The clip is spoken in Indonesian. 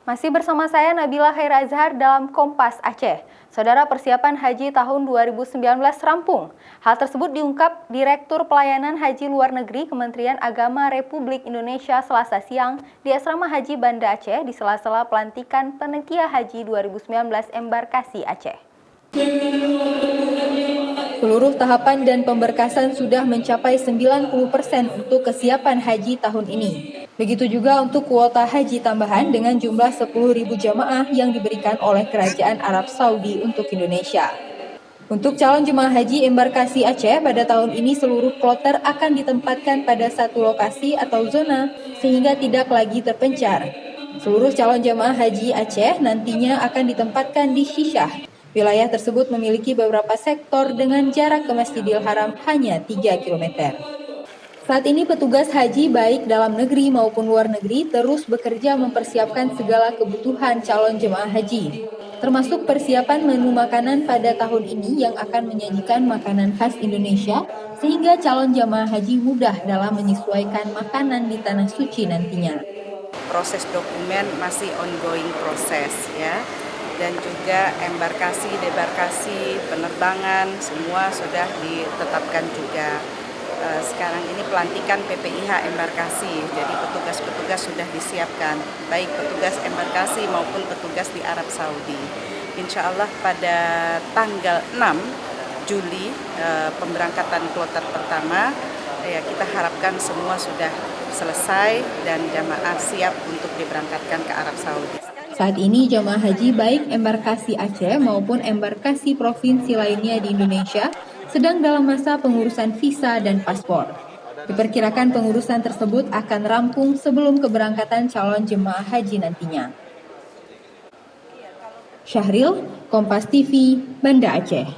Masih bersama saya Nabila Khair Azhar dalam Kompas Aceh. Saudara, persiapan haji tahun 2019 rampung. Hal tersebut diungkap Direktur Pelayanan Haji Luar Negeri Kementerian Agama Republik Indonesia Selasa siang di Asrama Haji Banda Aceh di sela-sela pelantikan Panitia Haji 2019 Embarkasi Aceh. Seluruh tahapan dan pemberkasan sudah mencapai 90% untuk kesiapan haji tahun ini. Begitu juga untuk kuota haji tambahan dengan jumlah 10.000 jamaah yang diberikan oleh Kerajaan Arab Saudi untuk Indonesia. Untuk calon jemaah haji embarkasi Aceh pada tahun ini seluruh kloter akan ditempatkan pada satu lokasi atau zona sehingga tidak lagi terpencar. Seluruh calon jemaah haji Aceh nantinya akan ditempatkan di Syishah. Wilayah tersebut memiliki beberapa sektor dengan jarak ke Masjidil Haram hanya 3 km. Saat ini petugas haji baik dalam negeri maupun luar negeri terus bekerja mempersiapkan segala kebutuhan calon jemaah haji, termasuk persiapan menu makanan pada tahun ini yang akan menyajikan makanan khas Indonesia sehingga calon jemaah haji mudah dalam menyesuaikan makanan di tanah suci nantinya. Proses dokumen masih ongoing proses ya. Dan juga embarkasi, debarkasi, penerbangan semua sudah ditetapkan juga. Sekarang ini pelantikan PPIH embarkasi, jadi petugas-petugas sudah disiapkan, baik petugas embarkasi maupun petugas di Arab Saudi. Insya Allah pada tanggal 6 Juli pemberangkatan kloter pertama, ya kita harapkan semua sudah selesai dan jamaah siap untuk diberangkatkan ke Arab Saudi. Saat ini jamaah haji baik embarkasi Aceh maupun embarkasi provinsi lainnya di Indonesia sedang dalam masa pengurusan visa dan paspor. Diperkirakan pengurusan tersebut akan rampung sebelum keberangkatan calon jemaah haji nantinya. Syahril, Kompas TV, Banda Aceh.